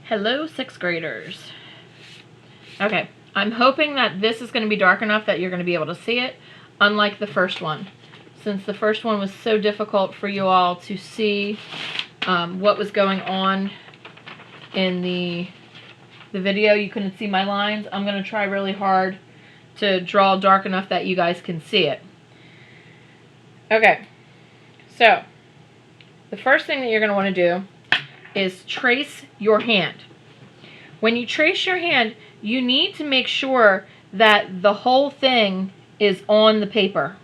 Hello, sixth graders. Okay, I'm hoping that this is going to be dark enough that you're going to be able to see it, unlike the first one. Since the first one was so difficult for you all to see what was going on in the video, you couldn't see my lines, I'm going to try really hard to draw dark enough that you guys can see it. Okay, so the first thing that you're going to want to do is trace your hand. When you trace your hand, you need to make sure that the whole thing is on the paper.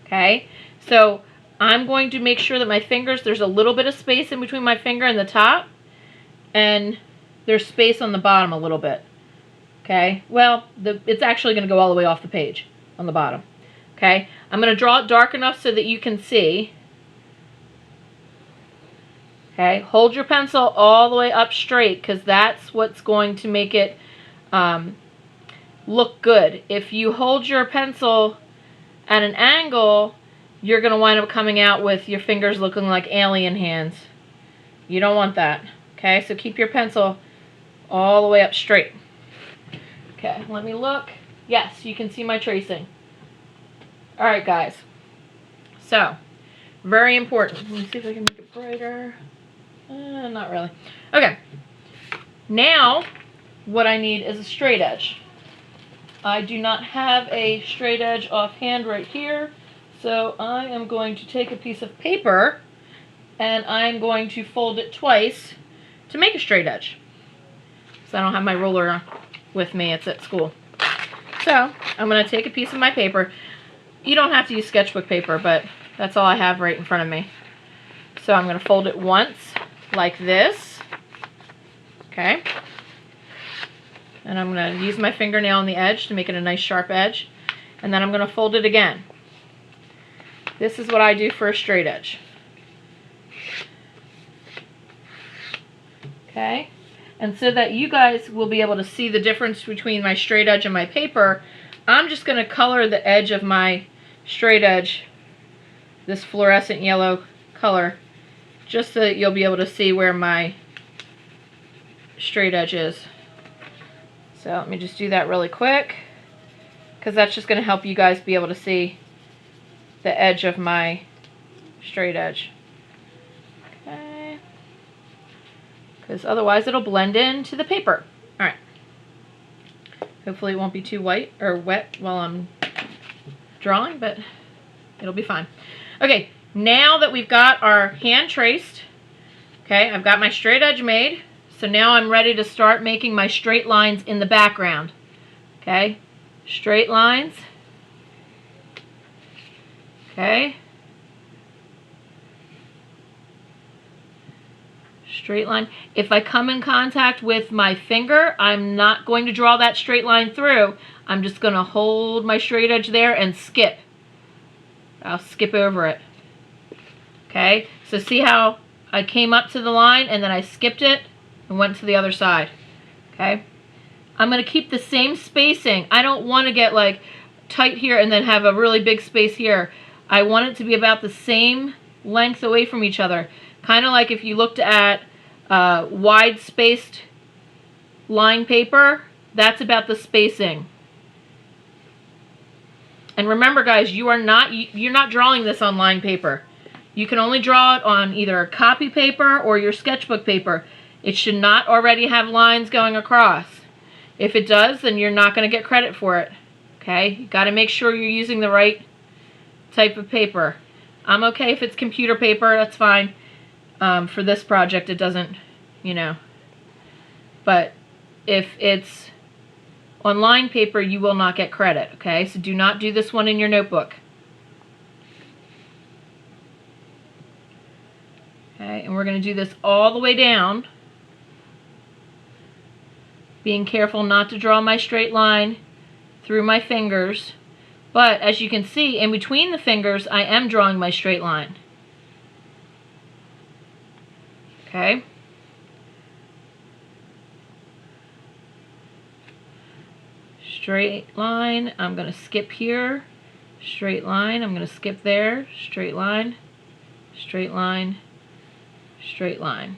Okay? So I'm going to make sure that my fingers, there's a little bit of space in between my finger and the top, and there's space on the bottom a little bit. Okay? Well, it's actually going to go all the way off the page on the bottom. Okay? I'm going to draw it dark enough so that you can see. Okay, hold your pencil all the way up straight because that's what's going to make it look good. If you hold your pencil at an angle, you're going to wind up coming out with your fingers looking like alien hands. You don't want that. Okay, so keep your pencil all the way up straight. Okay, let me look. Yes, you can see my tracing. All right, guys. So, very important. Let me see if I can make it brighter. Not really. Okay. Now, what I need is a straight edge. I do not have a straight edge offhand right here, so I am going to take a piece of paper and I'm going to fold it twice to make a straight edge. So I don't have my ruler with me, it's at school. So, I'm going to take a piece of my paper. You don't have to use sketchbook paper, but that's all I have right in front of me. So I'm going to fold it once, like this. Okay. And I'm going to use my fingernail on the edge to make it a nice sharp edge. And then I'm going to fold it again. This is what I do for a straight edge. Okay. And so that you guys will be able to see the difference between my straight edge and my paper, I'm just going to color the edge of my straight edge, this fluorescent yellow color, just so that you'll be able to see where my straight edge is. So let me just do that really quick, because that's just going to help you guys be able to see the edge of my straight edge. Okay. Because otherwise it'll blend into the paper. Alright. Hopefully it won't be too white or wet while I'm drawing, but it'll be fine. Okay. Now that we've got our hand traced, okay, I've got my straight edge made, so now I'm ready to start making my straight lines in the background. Okay, straight lines. Okay. Straight line. If I come in contact with my finger, I'm not going to draw that straight line through. I'm just going to hold my straight edge there and skip. I'll skip over it. Okay, so see how I came up to the line and then I skipped it and went to the other side. Okay, I'm going to keep the same spacing. I don't want to get like tight here and then have a really big space here. I want it to be about the same length away from each other. Kind of like if you looked at wide spaced line paper, that's about the spacing. And remember guys, you're not drawing this on line paper. You can only draw it on either a copy paper or your sketchbook paper. It should not already have lines going across. If it does, then you're not going to get credit for it. Okay? You got to make sure you're using the right type of paper. I'm okay if it's computer paper, that's fine. For this project, it doesn't, you know. But if it's on line paper, you will not get credit. Okay? So do not do this one in your notebook. Okay, and we're going to do this all the way down, being careful not to draw my straight line through my fingers. But as you can see, in between the fingers, I am drawing my straight line. Okay. Straight line, I'm going to skip here. Straight line, I'm going to skip there. Straight line, straight line, straight line.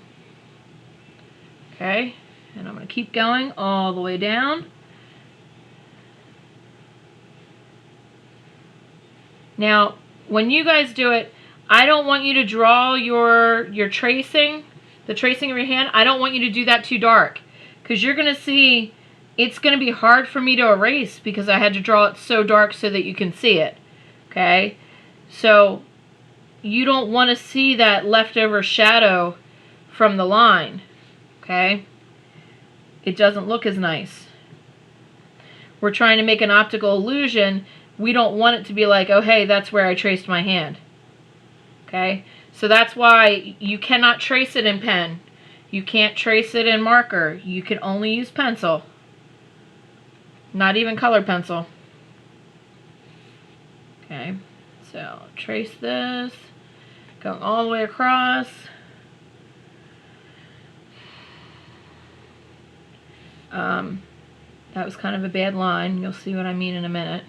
Okay, and I'm going to keep going all the way down. Now, when you guys do it, I don't want you to draw your tracing, the tracing of your hand. I don't want you to do that too dark, because you're going to see it's going to be hard for me to erase because I had to draw it so dark so that you can see it. Okay, so you don't want to see that leftover shadow from the line. Okay, it doesn't look as nice. We're trying to make an optical illusion. We don't want it to be like, oh hey, that's where I traced my hand. Okay, so that's why you cannot trace it in pen. You can't trace it in marker. You can only use pencil. Not even colored pencil. Okay, so trace this, going all the way across. That was kind of a bad line. You'll see what I mean in a minute.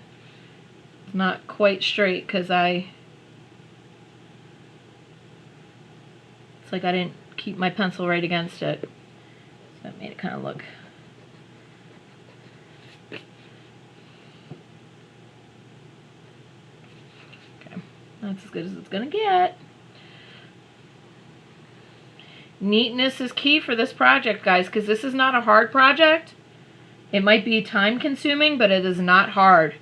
It's not quite straight because it's like I didn't keep my pencil right against it. So that made it kind of look. Okay, that's as good as it's going to get. Neatness is key for this project, guys, because this is not a hard project. It might be time consuming, but it is not hard.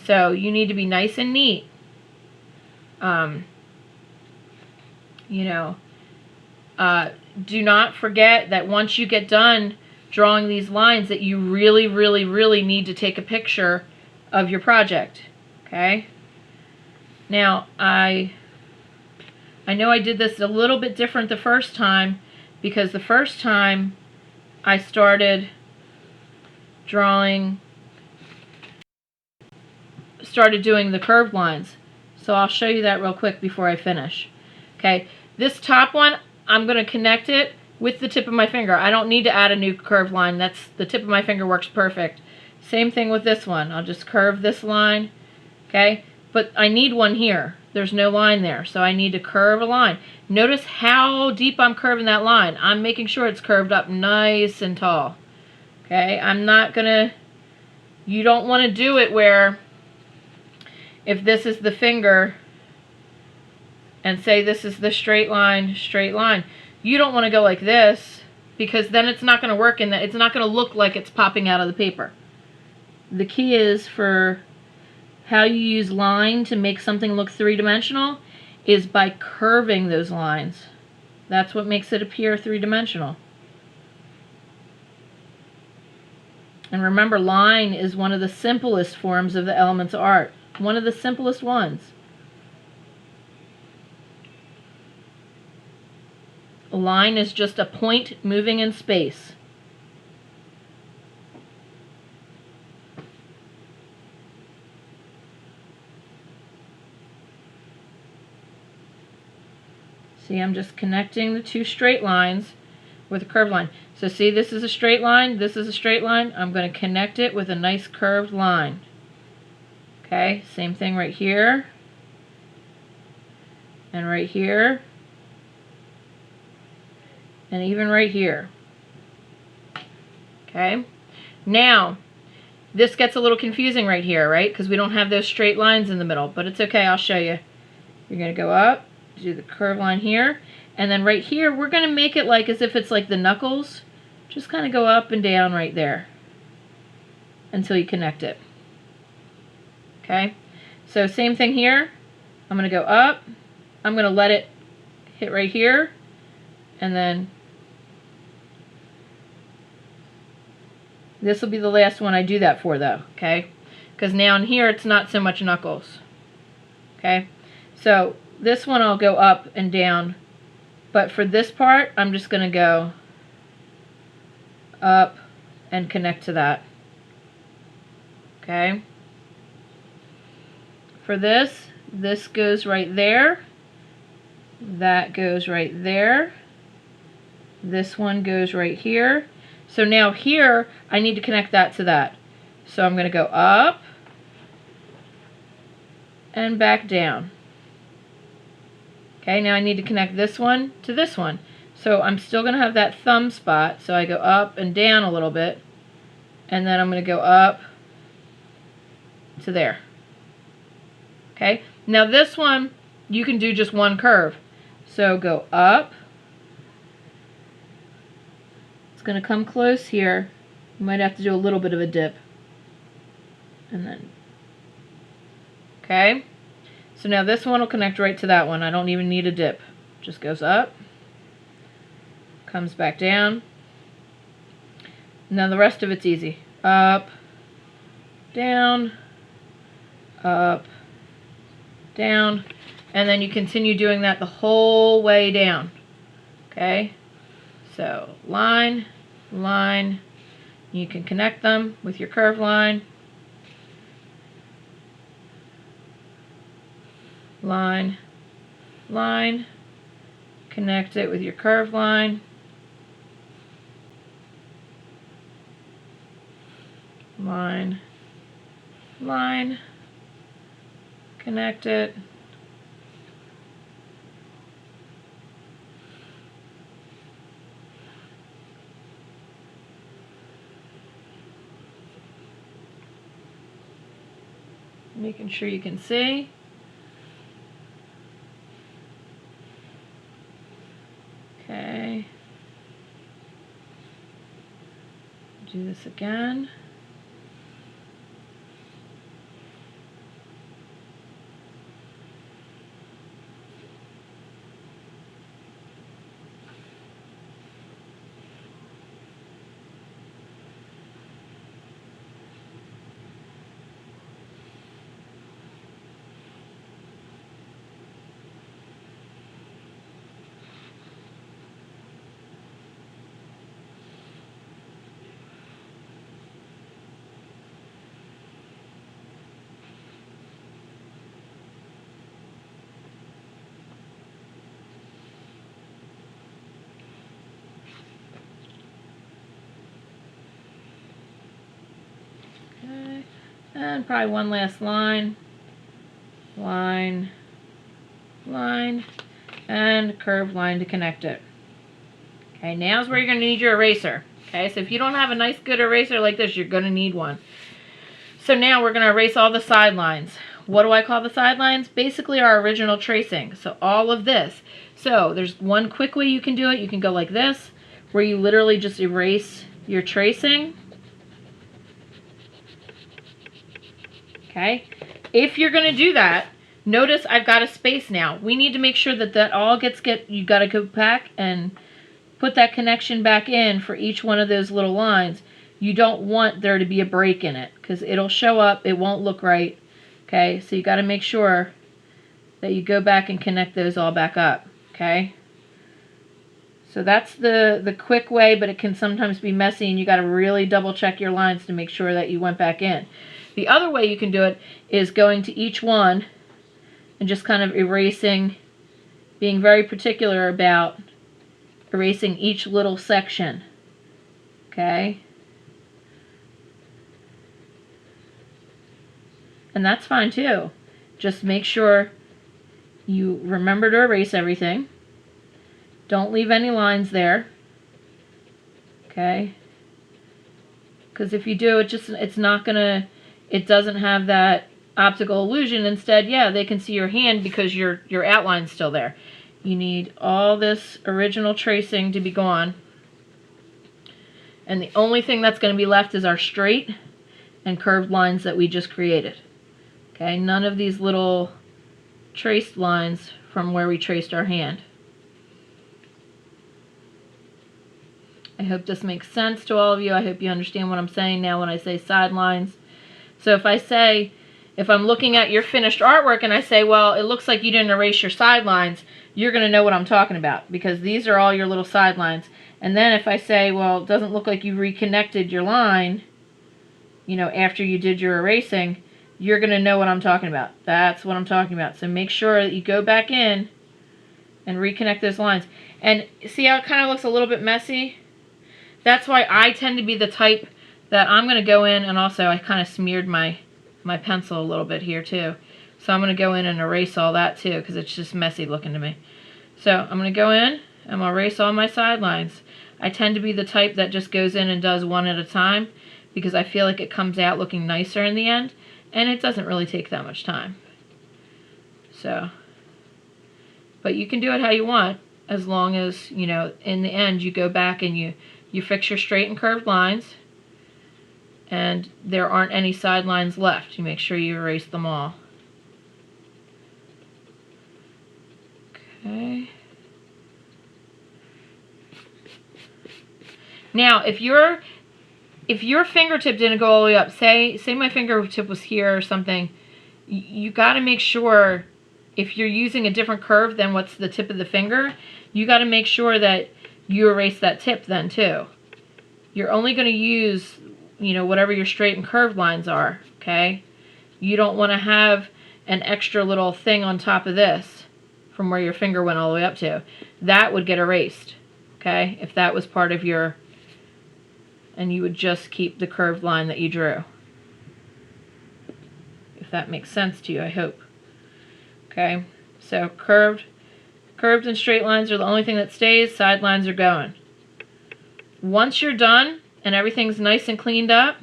So you need to be nice and neat. Do not forget that once you get done drawing these lines that you really, really, really need to take a picture of your project. Okay? Now, I know I did this a little bit different the first time because the first time I started doing the curved lines. So I'll show you that real quick before I finish. Okay, this top one, I'm going to connect it with the tip of my finger. I don't need to add a new curved line. That's the tip of my finger works perfect. Same thing with this one. I'll just curve this line. Okay, but I need one here. There's no line there, so I need to curve a line. Notice how deep I'm curving that line. I'm making sure it's curved up nice and tall. Okay, I'm not gonna, you don't want to do it where if this is the finger and say this is the straight line, you don't want to go like this because then it's not going to work and it's not going to look like it's popping out of the paper. The key is for how you use line to make something look three-dimensional is by curving those lines. That's what makes it appear three-dimensional. And remember, line is one of the simplest forms of the elements of art. One of the simplest ones. A line is just a point moving in space. See, I'm just connecting the two straight lines with a curved line. So see, this is a straight line, this is a straight line. I'm going to connect it with a nice curved line. Okay, same thing right here. And right here. And even right here. Okay, now this gets a little confusing right here, right? Because we don't have those straight lines in the middle, but it's okay, I'll show you. You're going to go up, do the curved line here, and then right here we're going to make it like as if it's like the knuckles. Just kind of go up and down right there until you connect it. Okay, so same thing here. I'm going to go up, I'm going to let it hit right here, and then this will be the last one I do that for though, okay? Because now in here it's not so much knuckles. Okay, so this one I'll go up and down, but for this part I'm just going to go up and connect to that. Okay, for this goes right there, that goes right there, this one goes right here. So now here I need to connect that to that. So I'm going to go up and back down. Okay, now I need to connect this one to this one. So I'm still going to have that thumb spot. So I go up and down a little bit. And then I'm going to go up to there. Okay. Now this one, you can do just one curve. So go up. It's going to come close here. You might have to do a little bit of a dip. And then, okay. So now this one will connect right to that one. I don't even need a dip. Just goes up, comes back down. Now the rest of it's easy. Up, down, up, down. And then you continue doing that the whole way down. Okay. So line, line. You can connect them with your curved line. Line, line, connect it with your curved line, line, line, connect it, making sure you can see. Okay, do this again. Okay, and probably one last line, line, line, and curved line to connect it. Okay, now's where you're going to need your eraser. Okay, so if you don't have a nice good eraser like this, you're going to need one. So now we're going to erase all the sidelines. What do I call the sidelines? Basically our original tracing. So all of this. So there's one quick way you can do it. You can go like this, where you literally just erase your tracing. Okay, if you're going to do that, notice I've got a space now. We need to make sure that that all you got to go back and put that connection back in for each one of those little lines. You don't want there to be a break in it because it'll show up, it won't look right. Okay, so you got to make sure that you go back and connect those all back up. Okay, so that's the quick way, but it can sometimes be messy and you got to really double check your lines to make sure that you went back in. The other way you can do it is going to each one and just kind of erasing, being very particular about erasing each little section. Okay? And that's fine too. Just make sure you remember to erase everything. Don't leave any lines there. Okay? Because if you do, it's not gonna, it doesn't have that optical illusion. Instead, yeah, they can see your hand because your outline's still there. You need all this original tracing to be gone. And the only thing that's going to be left is our straight and curved lines that we just created. Okay, none of these little traced lines from where we traced our hand. I hope this makes sense to all of you. I hope you understand what I'm saying now when I say sidelines. So if I'm looking at your finished artwork and I say, well, it looks like you didn't erase your sidelines, you're going to know what I'm talking about because these are all your little sidelines. And then if I say, well, it doesn't look like you reconnected your line, you know, after you did your erasing, you're going to know what I'm talking about. That's what I'm talking about. So make sure that you go back in and reconnect those lines. And see how it kind of looks a little bit messy? That's why I tend to be the type that I'm going to go in, and also I kind of smeared my pencil a little bit here too. So I'm going to go in and erase all that too because it's just messy looking to me. So I'm going to go in I'm going to erase all my sidelines. I tend to be the type that just goes in and does one at a time because I feel like it comes out looking nicer in the end, and it doesn't really take that much time. So, but you can do it how you want, as long as, you know, in the end you go back and you fix your straight and curved lines and there aren't any sidelines left. You make sure you erase them all. Okay. Now, if your fingertip didn't go all the way up, say my fingertip was here or something, you got to make sure, if you're using a different curve than what's the tip of the finger, you got to make sure that you erase that tip then too. You're only going to use, you know, whatever your straight and curved lines are, okay? You don't want to have an extra little thing on top of this from where your finger went all the way up to. That would get erased, okay, if that was part of your, and you would just keep the curved line that you drew. If that makes sense to you, I hope. Okay, so curved and straight lines are the only thing that stays. Side lines are going. Once you're done and everything's nice and cleaned up,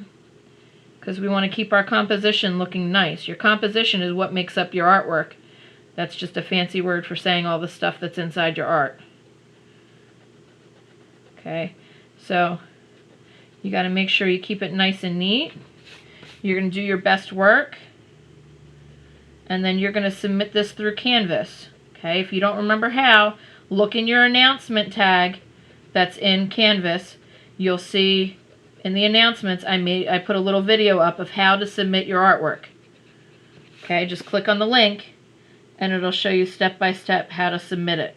because we want to keep our composition looking nice. Your composition is what makes up your artwork. That's just a fancy word for saying all the stuff that's inside your art. Okay, so you got to make sure you keep it nice and neat. You're going to do your best work, and then you're going to submit this through Canvas. Okay, if you don't remember how, look in your announcement tag that's in Canvas. You'll see in the announcements I put a little video up of how to submit your artwork. Okay, just click on the link and it'll show you step by step how to submit it.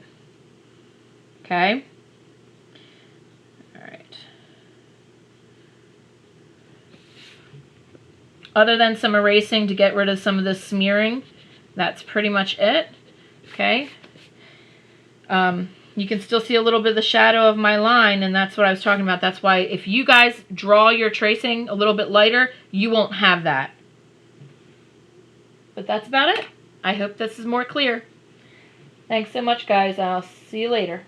Okay? Alright. Other than some erasing to get rid of some of the smearing, that's pretty much it. Okay? You can still see a little bit of the shadow of my line, and that's what I was talking about. That's why if you guys draw your tracing a little bit lighter, you won't have that. But that's about it. I hope this is more clear. Thanks so much, guys. I'll see you later.